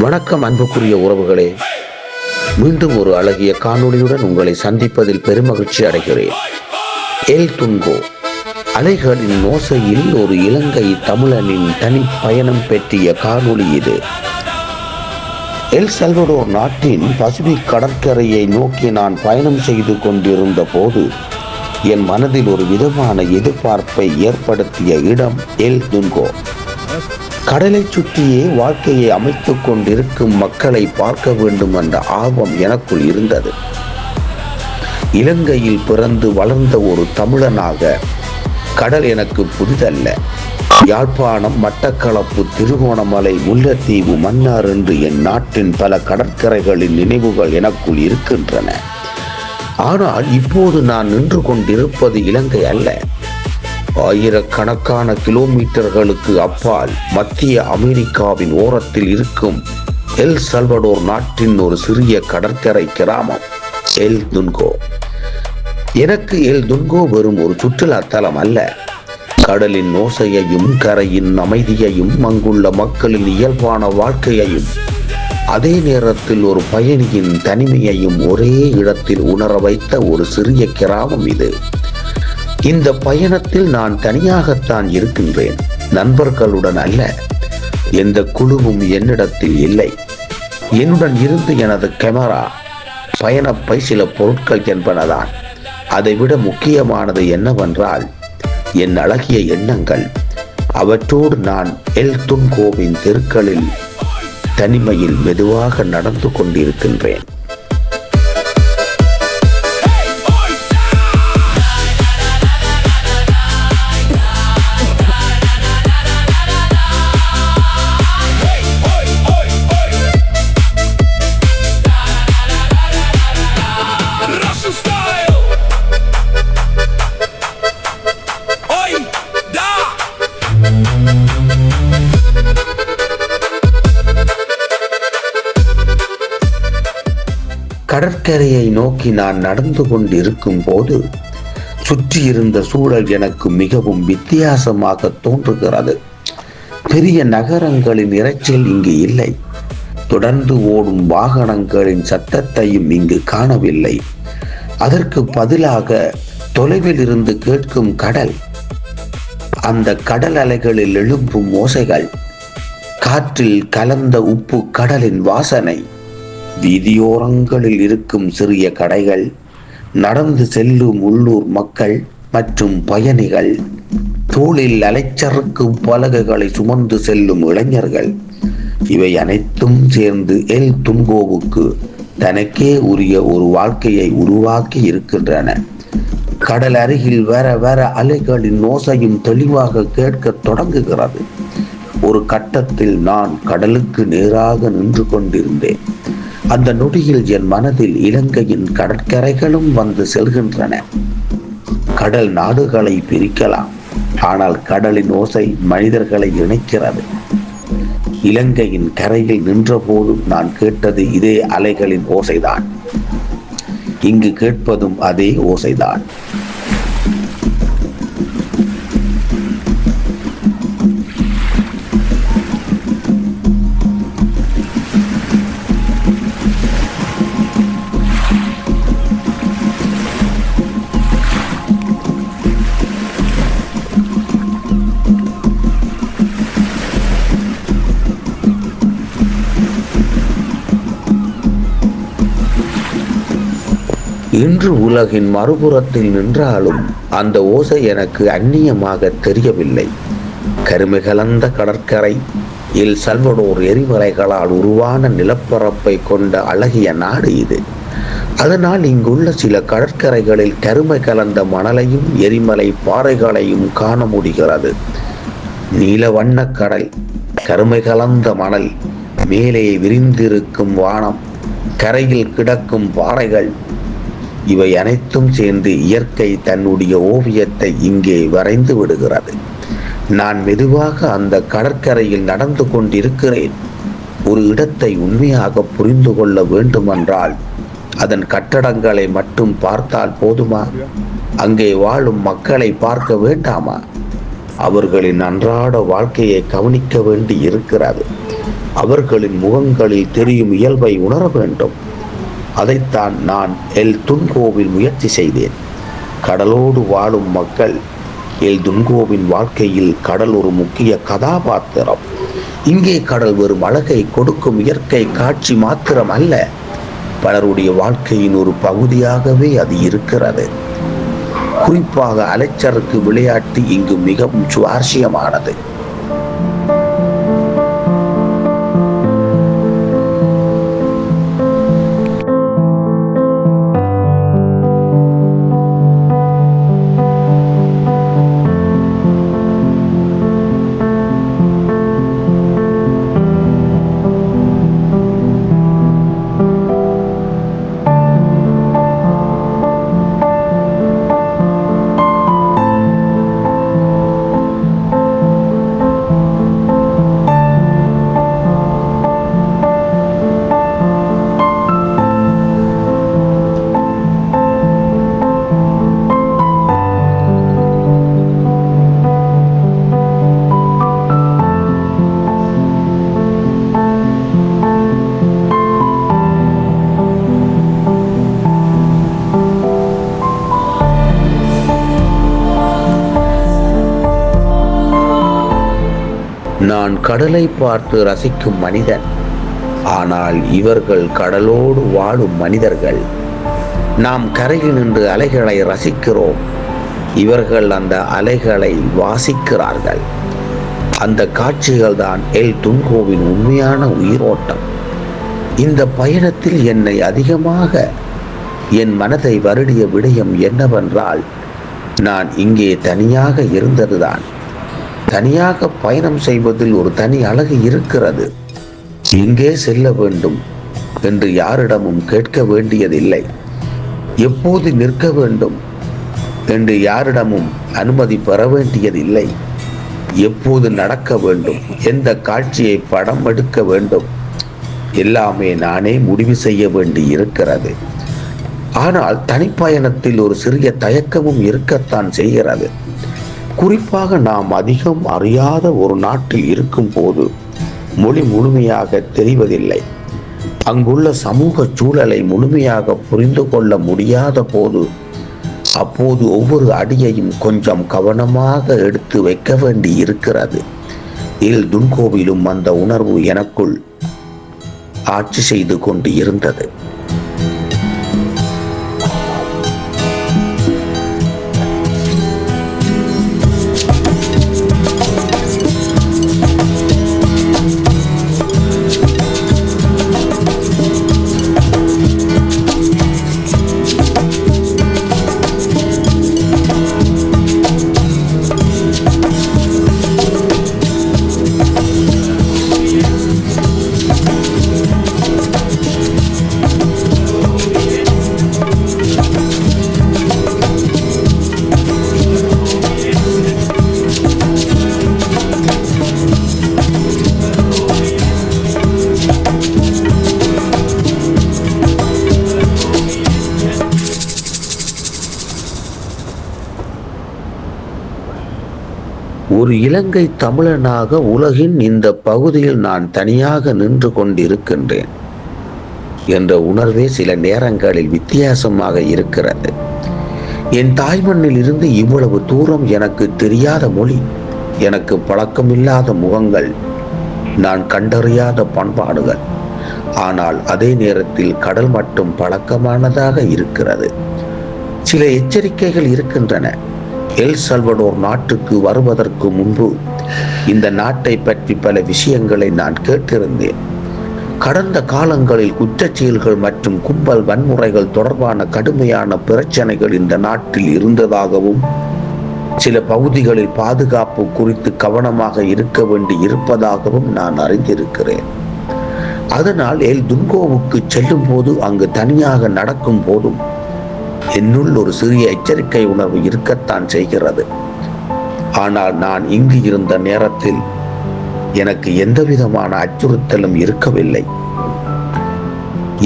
வணக்கம் அன்புக்குரிய உறவுகளே, மீண்டும் ஒரு அழகிய காணொளியுடன் உங்களை சந்திப்பதில் பெருமகிழ்ச்சி அடைகிறேன். எல் துன்கோ அலைகளின் ஓசையில் ஒரு இலங்கை தமிழனின் தனி பயணம் பற்றிய காணொளி இது. எல் சல்வடோர் நாட்டின் பசிபிக் கடற்கரையை நோக்கி நான் பயணம் செய்து கொண்டிருந்த போது என் மனதில் ஒரு விதமான எதிர்பார்ப்பை ஏற்படுத்திய இடம் எல் துன்கோ. கடலை சுற்றியே வாழ்க்கையை அமைத்துக் கொண்டிருக்கும் மக்களை பார்க்க வேண்டும் என்ற ஆர்வம் எனக்குள் இருந்தது. இலங்கையில் பிறந்து வளர்ந்த ஒரு தமிழனாக கடல் எனக்கு புதிதல்ல. யாழ்ப்பாணம், மட்டக்களப்பு, திருகோணமலை, முல்லைத்தீவு, மன்னார் என்று என் நாட்டின் பல கடற்கரைகளின் நினைவுகள் எனக்குள் இருக்கின்றன. ஆனால் இப்போது நான் நின்று கொண்டிருப்பது இலங்கை அல்ல. ஆயிரக்கணக்கான கிலோமீட்டர்களுக்கு அப்பால் மத்திய அமெரிக்காவின் ஓரத்தில் இருக்கும் எல் சல்வடோர் நாட்டின் ஒரு சிறிய கடற்கரை கிராமம் எல் துன்கோ. எனக்கு எல் துன்கோ வெறும் ஒரு சுற்றுலா தலம் அல்ல. கடலின் ஓசையையும் கரையின் அமைதியையும் அங்குள்ள மக்களின் இயல்பான வாழ்க்கையையும் அதே நேரத்தில் ஒரு பயணியின் தனிமையையும் ஒரே இடத்தில் உணர வைத்த ஒரு சிறிய கிராமம் இது. இந்த பயணத்தில் நான் தனியாகத்தான் இருக்கின்றேன், நண்பர்களுடன் அல்ல. எந்த குழுவும் என்னிடத்தில் இல்லை. என்னுடன் இருந்து எனது கேமரா, பயணப்பை, சில பொருட்கள் என்பனதான். அதைவிட முக்கியமானது என்னவென்றால் என் அழகிய எண்ணங்கள். அவற்றோடு நான் எல் துன்கோவின் தெருக்களில் தனிமையில் மெதுவாக நடந்து கொண்டிருக்கின்றேன். கடற்கரையை நோக்கி நான் நடந்து கொண்டிருக்கும் போது சுற்றி இருந்த சூழல் எனக்கு மிகவும் வித்தியாசமாக தோன்றுகிறது. பெரிய நகரங்களின் இரைச்சல் இங்கு இல்லை. தொடர்ந்து ஓடும் வாகனங்களின் சத்தத்தையும் இங்கு காணவில்லை. அதற்கு பதிலாக தொலைவில் இருந்து கேட்கும் கடல், அந்த கடல் அலைகளில் எழும்பும் ஓசைகள், காற்றில் கலந்த உப்பு கடலின் வாசனை, வீதியோரங்களில் இருக்கும் சிறிய கடைகள், நடந்து செல்லும் உள்ளூர் மக்கள் மற்றும் பயணிகள், தோளில் அலைச்சறுக்கும் பலகைகளை சுமந்து செல்லும் இளைஞர்கள், இவை அனைத்தும் சேர்ந்து எல் துன்கோவுக்கு தனக்கே உரிய ஒரு வாழ்க்கையை உருவாக்கி இருக்கின்றன. கடல் அருகில் வர வர அலைகளின் ஓசையும் தெளிவாக கேட்க தொடங்குகிறது. ஒரு கட்டத்தில் நான் கடலுக்கு நேராக நின்று கொண்டிருந்தேன். அந்த நொடியில் என் மனதில் இலங்கையின் கடற்கரைகளும் வந்து செல்கின்றன. கடல் நாடுகளை பிரிக்கலாம், ஆனால் கடலின் ஓசை மனிதர்களை இணைக்கிறது. இலங்கையின் கரையில் நின்றபோது நான் கேட்டது இதே அலைகளின் ஓசைதான். இங்கு கேட்பதும் அதே ஓசைதான். இன்று உலகின் மறுபுறத்தில் நின்றாலும் அந்த ஓசை எனக்கு அந்நியமாக தெரியவில்லை. கருமை கலந்த கடற்கரை, எல் சல்வடோர் எரிமலைகளால் உருவான நிலப்பரப்பை கொண்ட அழகிய நாடு இது. அதனால் இங்குள்ள சில கடற்கரைகளில் கருமை கலந்த மணலையும் எரிமலை பாறைகளையும் காண முடிகிறது. நீல வண்ண கடல், கருமை கலந்த மணல், மேலே விரிந்திருக்கும் வானம், கரையில் கிடக்கும் பாறைகள், இவை அனைத்தும் சேர்ந்து இயற்கை தன்னுடைய ஓவியத்தை இங்கே வரைந்து விடுகிறது. நான் மெதுவாக அந்த கடற்கரையில் நடந்து கொண்டிருக்கிறேன். ஒரு இடத்தை உண்மையாக புரிந்து கொள்ள வேண்டுமென்றால் அதன் கட்டடங்களை மட்டும் பார்த்தால் போதுமா? அங்கே வாழும் மக்களை பார்க்க வேண்டாமா? அவர்களின் அன்றாட வாழ்க்கையை கவனிக்க வேண்டி இருக்கிறது. அவர்களின் முகங்களில் தெரியும் இயல்பை உணர வேண்டும். அதைத்தான் நான் எல் துன்கோவில் முயற்சி செய்தேன். கடலோடு வாழும் மக்கள். எல் துன்கோவின் வாழ்க்கையில் கடல் ஒரு முக்கிய கதாபாத்திரம். இங்கே கடல் வெறும் அழகை கொடுக்கும் இயற்கை காட்சி மாத்திரம் அல்ல, பலருடைய வாழ்க்கையின் ஒரு பகுதியாகவே அது இருக்கிறது. குறிப்பாக அலைச்சறுக்கு விளையாட்டு இங்கு மிகவும் சுவாரஸ்யமானது. நான் கடலை பார்த்து ரசிக்கும் மனிதன், ஆனால் இவர்கள் கடலோடு வாழும் மனிதர்கள். நாம் கரையில் நின்று அலைகளை ரசிக்கிறோம், இவர்கள் அந்த அலைகளை வாசிக்கிறார்கள். அந்த காட்சிகள் தான் எல் துன்கோவின் உண்மையான உயிரோட்டம். இந்த பயணத்தில் என்னை அதிகமாக என் மனதை வருடிய விடயம் என்னவென்றால், நான் இங்கே தனியாக இருந்ததுதான். தனியாக பயணம் செய்வதில் ஒரு தனி அழகு இருக்கிறது. எங்கே செல்ல வேண்டும் என்று யாரிடமும் கேட்க வேண்டியதில்லை. எப்போது நிற்க வேண்டும் என்று யாரிடமும் அனுமதி பெற வேண்டியதில்லை. எப்போது நடக்க வேண்டும், எந்த காட்சியை படம் எடுக்க வேண்டும், எல்லாமே நானே முடிவு செய்ய வேண்டி இருக்கிறது. ஆனால் தனிப்பயணத்தில் ஒரு சிறிய தயக்கமும் இருக்கத்தான் செய்கிறது. குறிப்பாக நாம் அதிகம் அறியாத ஒரு நாட்டில் இருக்கும் போது மொழி முழுமையாக தெரிவதில்லை. அங்குள்ள சமூக சூழலை முழுமையாக புரிந்து கொள்ள முடியாத போது, அப்போது ஒவ்வொரு அடியையும் கொஞ்சம் கவனமாக எடுத்து வைக்க வேண்டி இருக்கிறது. எல் துன்கோவிலும் அந்த உணர்வு எனக்குள் ஆட்சி செய்து கொண்டு இருந்தது. ஒரு இலங்கை தமிழனாக உலகின் இந்த பகுதியில் நான் தனியாக நின்று கொண்டிருக்கின்றேன் என்ற உணர்வே சில நேரங்களில் வித்தியாசமாக இருக்கிறது. என் தாய்மண்ணில் இருந்து இவ்வளவு தூரம் எனக்கு தெரியாத மொழி, எனக்கு பழக்கமில்லாத முகங்கள், நான் கண்டறியாத பண்பாடுகள். ஆனால் அதே நேரத்தில் கடல் மட்டும் பழக்கமானதாக இருக்கிறது. சில எச்சரிக்கைகள் இருக்கின்றன. எல் சல்வடோர் நாட்டுக்கு வருவதற்கு முன்பு இந்த நாட்டை பற்றி பல விஷயங்களை நான் கேட்டிருந்தேன். கடந்த காலங்களில் குற்றச்செயல்கள் மற்றும் கும்பல் வன்முறைகள் தொடர்பான கடுமையான பிரச்சனைகள் இந்த நாட்டில் இருந்ததாகவும், சில பகுதிகளில் பாதுகாப்பு குறித்து கவனமாக இருக்க வேண்டி இருப்பதாகவும் நான் அறிந்திருக்கிறேன். அதனால் எல் துன்கோவுக்கு செல்லும் போது, அங்கு தனியாக நடக்கும் போதும் என்னுள் ஒரு சிறிய எச்சரிக்கை உணர்வு இருக்கத்தான் செய்கிறது. ஆனால் நான் இங்கு இருந்த நேரத்தில் எனக்கு எந்த விதமான அச்சுறுத்தலும் இருக்கவில்லை.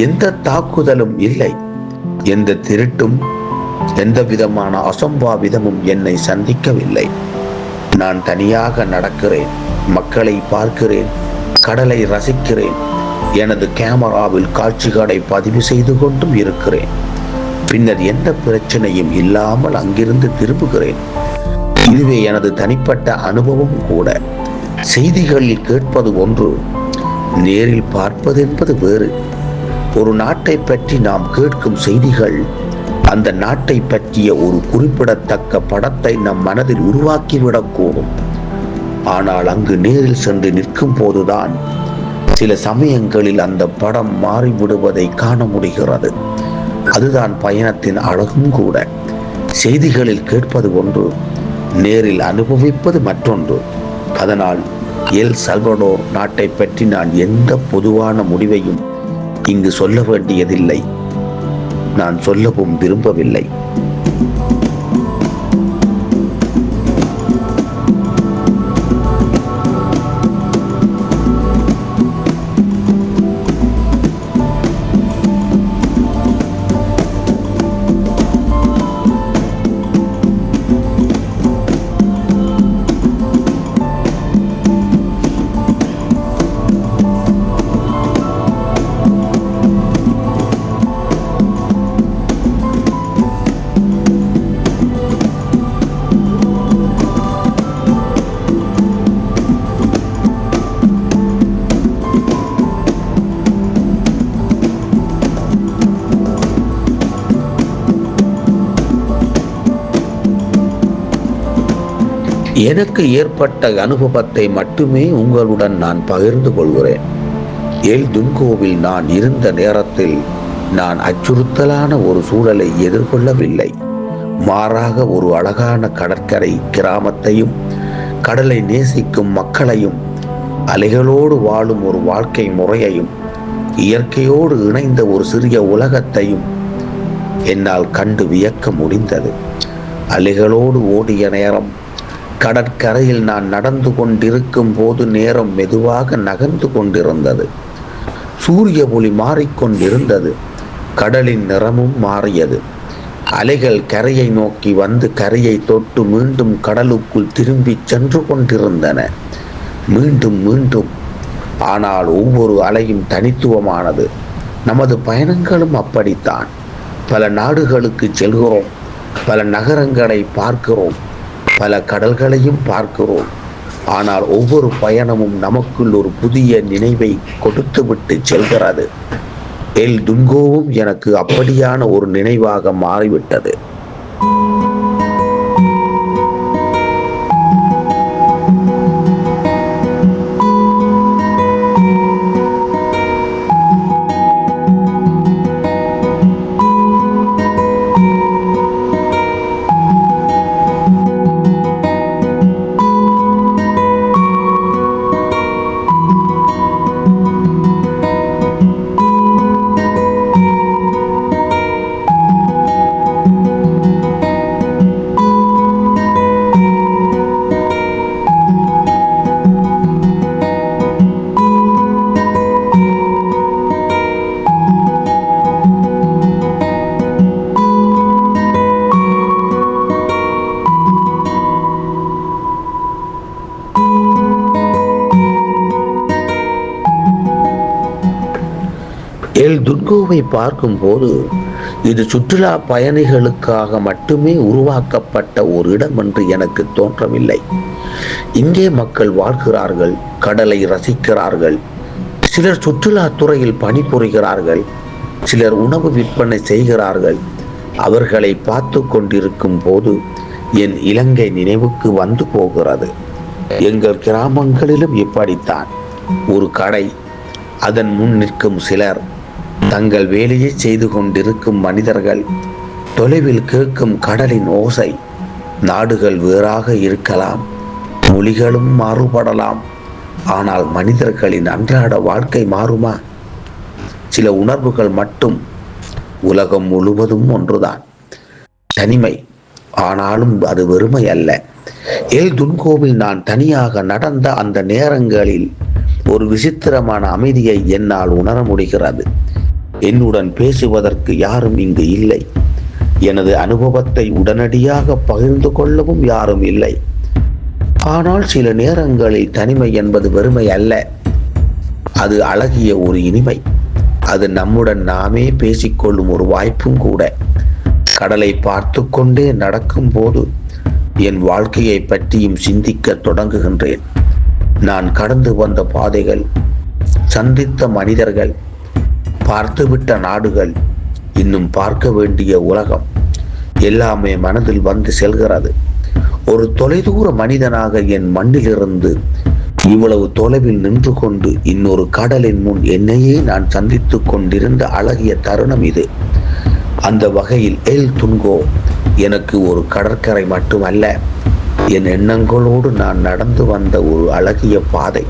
எந்த தாக்குதலும் இல்லை. எந்த திருட்டும், எந்த விதமான அசம்பாவிதமும் என்னை சந்திக்கவில்லை. நான் தனியாக நடக்கிறேன், மக்களை பார்க்கிறேன், கடலை ரசிக்கிறேன், எனது கேமராவில் காட்சிகளை பதிவு செய்து கொண்டும் இருக்கிறேன். பின்னர் எந்த பிரச்சனையும் இல்லாமல் அங்கிருந்து திரும்புகிறேன். இதுவே எனது தனிப்பட்ட அனுபவம் கூட. செய்திகளில் கேட்பது ஒன்று, நேரில் பார்ப்பது என்பது வேறு. ஒரு நாட்டை பற்றி நாம் கேட்கும் செய்திகள் அந்த நாட்டை பற்றிய ஒரு குறிப்பிடத்தக்க படத்தை நம் மனதில் உருவாக்கிவிடக்கூடும். ஆனால் அங்கு நேரில் சென்று நிற்கும் போதுதான் சில சமயங்களில் அந்த படம் மாறிவிடுவதை காண முடிகிறது. அதுதான் பயணத்தின் அழகும் கூட. செய்திகளில் கேட்பது ஒன்று, நேரில் அனுபவிப்பது மற்றொன்று. அதனால் எல் சல்வடோர் நாட்டை பற்றி நான் எந்த பொதுவான முடிவையும் இங்கு சொல்ல வேண்டியதில்லை. நான் சொல்லவும் விரும்பவில்லை. எனக்கு ஏற்பட்ட அனுபவத்தை மட்டுமே உங்களுடன் நான் பகிர்ந்து கொள்கிறேன். எல் துன்கோவில் நான் இருந்த நேரத்தில் நான் அச்சுறுத்தலான ஒரு சூழலை எதிர்கொள்ளவில்லை. மாறாக ஒரு அழகான கடற்கரை கிராமத்தையும், கடலை நேசிக்கும் மக்களையும், அலைகளோடு வாழும் ஒரு வாழ்க்கை முறையையும், இயற்கையோடு இணைந்த ஒரு சிறிய உலகத்தையும் என்னால் கண்டு வியக்க முடிந்தது. அலைகளோடு ஓடிய நேரம், கடற்கரையில் நான் நடந்து கொண்டிருக்கும் போது நேரம் மெதுவாக நகர்ந்து கொண்டிருந்தது. சூரிய ஒளி மாறிக்கொண்டிருந்தது. கடலின் நிறமும் மாறியது. அலைகள் கரையை நோக்கி வந்து கரையை தொட்டு மீண்டும் கடலுக்குள் திரும்பி சென்று கொண்டிருந்தன. மீண்டும் மீண்டும். ஆனால் ஒவ்வொரு அலையும் தனித்துவமானது. நமது பயணங்களும் அப்படித்தான். பல நாடுகளுக்கு செல்கிறோம், பல நகரங்களை பார்க்கிறோம், பல கடல்களையும் பார்க்கிறோம். ஆனால் ஒவ்வொரு பயணமும் நமக்குள் ஒரு புதிய நினைவை கொடுத்துவிட்டு செல்கிறது. எல் துன்கோவும் எனக்கு அப்படியான ஒரு நினைவாக மாறிவிட்டது. எல் துன்கோவை பார்க்கும்போது இது சுற்றுலா பயணிகளுக்காக மட்டுமே உருவாக்கப்பட்ட ஒரு இடம் என்று எனக்கு தோன்றவில்லை. இங்கே மக்கள் வாழ்கிறார்கள், கடலை ரசிக்கிறார்கள். சிலர் சுற்றுலா துறையில் பணிபுரிகிறார்கள், சிலர் உணவு விற்பனை செய்கிறார்கள். அவர்களை பார்த்து கொண்டிருக்கும் போது என் இலங்கை நினைவுக்கு வந்து போகிறது. எங்கள் கிராமங்களிலும் இப்படித்தான். ஒரு கடை, அதன் முன் நிற்கும் சிலர், தங்கள் வேலையை செய்து கொண்டிருக்கும் மனிதர்கள், தொலைவில் கேட்கும் கடலின் ஓசை. நாடுகள் வேறாக இருக்கலாம், மொழிகளும் மாறுபடலாம், ஆனால் மனிதர்களின் அன்றாட வாழ்க்கை மாறுமா? சில உணர்வுகள் மட்டும். உலகம் முழுவதும் ஒன்றுதான், தனிமை. ஆனாலும் அது வெறுமை அல்ல. எல் துன்கோவில் நான் தனியாக நடந்த அந்த நேரங்களில் ஒரு விசித்திரமான அமைதியை என்னால் உணர முடிகிறது. என்னுடன் பேசுவதற்கு யாரும் இங்கு இல்லை. எனது அனுபவத்தை உடனடியாக பகிர்ந்து கொள்ளவும் யாரும் இல்லை. ஆனால் சில நேரங்களில் தனிமை என்பது வெறுமை அல்ல, அது அழகிய ஒரு இனிமை. அது நம்முடன் நாமே பேசிக்கொள்ளும் ஒரு வாய்ப்பும் கூட. கடலை பார்த்து கொண்டே நடக்கும் போது என் வாழ்க்கையை பற்றியும் சிந்திக்க தொடங்குகின்றேன். நான் கடந்து வந்த பாதைகள், சந்தித்த மனிதர்கள், பார்த்துவிட்ட நாடுகள், இன்னும் பார்க்க வேண்டிய உலகம் எல்லாமே மனதில் வந்து செல்கிறது. ஒரு தொலைதூர மனிதனாக என் மண்ணிலிருந்து இவ்வளவு தொலைவில் நின்று கொண்டு இன்னொரு கடலின் முன் என்னையே நான் சந்தித்துக் கொண்டிருந்த அழகிய தருணம் இது. அந்த வகையில் எல் துன்கோ எனக்கு ஒரு கடற்கரை மட்டுமல்ல, என் எண்ணங்களோடு நான் நடந்து வந்த ஒரு அழகிய பாதை.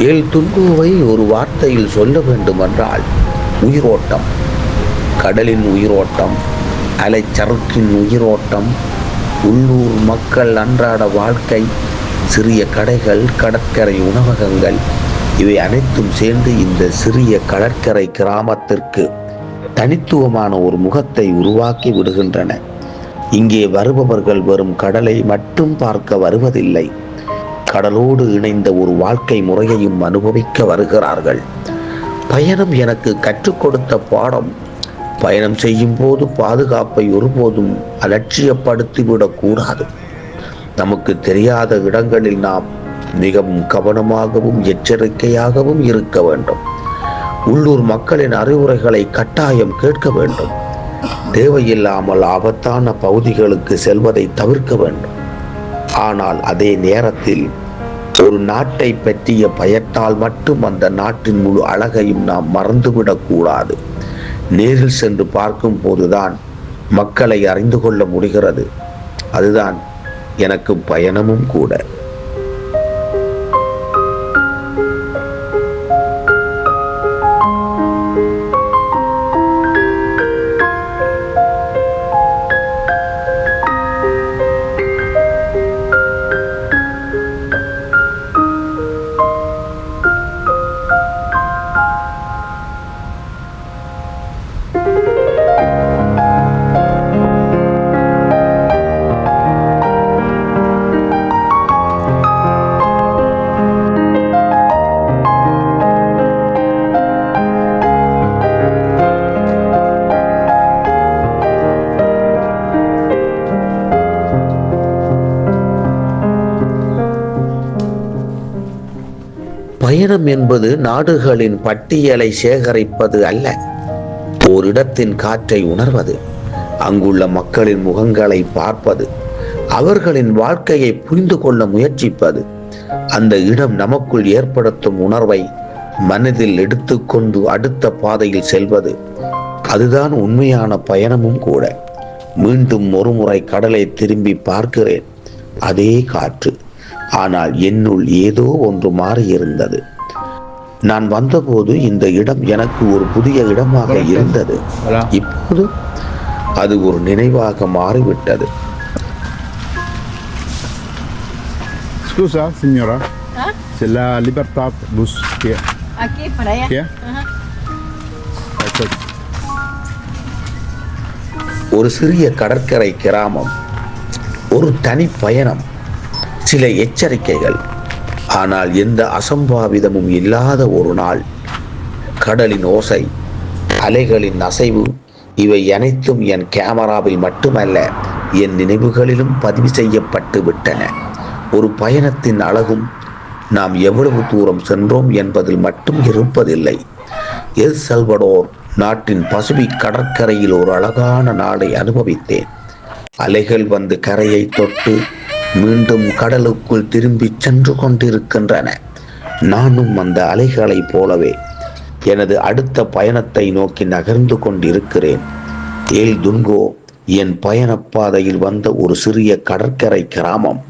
எல் துன்கோவை ஒரு வார்த்தையில் சொல்ல வேண்டுமென்றால் உயிரோட்டம். கடலின் உயிரோட்டம், அலைச்சறுக்கின் உயிரோட்டம், உள்ளூர் மக்கள் அன்றாட வாழ்க்கை, சிறிய கடைகள், கடற்கரை உணவகங்கள், இவை அனைத்தும் சேர்ந்து இந்த சிறிய கடற்கரை கிராமத்திற்கு தனித்துவமான ஒரு முகத்தை உருவாக்கி விடுகின்றன. இங்கே வருபவர்கள் வெறும் கடலை மட்டும் பார்க்க வருவதில்லை, கடலோடு இணைந்த ஒரு வாழ்க்கை முறையையும் அனுபவிக்க வருகிறார்கள். பயணம் எனக்கு கற்றுக் கொடுத்த பாடம், பயணம் செய்யும் போது பாதுகாப்பை ஒருபோதும் அலட்சியப்படுத்திவிடக் கூடாது. நமக்கு தெரியாத இடங்களில் நாம் மிகவும் கவனமாகவும் எச்சரிக்கையாகவும் இருக்க வேண்டும். உள்ளூர் மக்களின் அறிவுரைகளை கட்டாயம் கேட்க வேண்டும். தேவையில்லாமல் ஆபத்தான பகுதிகளுக்கு செல்வதை தவிர்க்க வேண்டும். ஆனால் அதே நேரத்தில் ஒரு நாட்டை பற்றிய பயத்தால் மட்டும் அந்த நாட்டின் முழு அழகையும் நாம் மறந்துவிடக் கூடாது. நேரில் சென்று பார்க்கும் போதுதான் மக்களை அறிந்து கொள்ள முடிகிறது. அதுதான் எனக்கு பயணமும் கூட. பயணம் என்பது நாடுகளின் பட்டியலை சேகரிப்பது அல்ல, ஓரிடத்தின் காற்றை உணர்வது, அங்குள்ள மக்களின் முகங்களை பார்ப்பது, அவர்களின் வாழ்க்கையை புரிந்து கொள்ள முயற்சிப்பது, அந்த இடம் நமக்குள் ஏற்படுத்தும் உணர்வை மனதில் எடுத்துக்கொண்டு அடுத்த பாதையில் செல்வது, அதுதான் உண்மையான பயணமும் கூட. மீண்டும் ஒருமுறை கடலை திரும்பி பார்க்கிறேன், அதே காற்று. ஆனால் என்னுள் ஏதோ ஒன்று மாறியிருந்தது. நான் வந்தபோது இந்த இடம் எனக்கு ஒரு புதிய இடமாக இருந்தது. இப்போது அது ஒரு நினைவாக மாறிவிட்டது. Scusa signora, c'è la Libertad bus che Aquí, para allá. ¿Qué? Ajá. ecco. ஒரு சிறிய கடற்கரை கிராமம், ஒரு தனி பயணம், சில எச்சரிக்கைகள், ஆனால் எந்த அசம்பாவிதமும் இல்லாத ஒரு நாள். கடலின் ஓசை, அலைகளின் அசைவு, இவை அனைத்தும் என் கேமராவில் மட்டுமல்ல, என் நினைவுகளிலும் பதிவு செய்யப்பட்டு விட்டன. ஒரு பயணத்தின் அழகும் நாம் எவ்வளவு தூரம் சென்றோம் என்பதில் மட்டும் இருப்பதில்லை. எல் சல்வடோர் நாட்டின் பசிபிக் கடற்கரையில் ஒரு அழகான நாளை அனுபவித்தேன். அலைகள் வந்து கரையை தொட்டு மீண்டும் கடலுக்குள் திரும்பி சென்று கொண்டிருக்கின்றன. நானும் அந்த அலைகளைப் போலவே எனது அடுத்த பயணத்தை நோக்கி நகர்ந்து கொண்டிருக்கிறேன். எல் துன்கோ என் பயணப்பாதையில் வந்த ஒரு சிறிய கடற்கரை கிராமம்.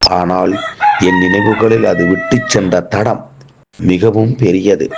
ஆனால் என் நினைவுகளில் அது விட்டு சென்ற தடம் மிகவும் பெரியது.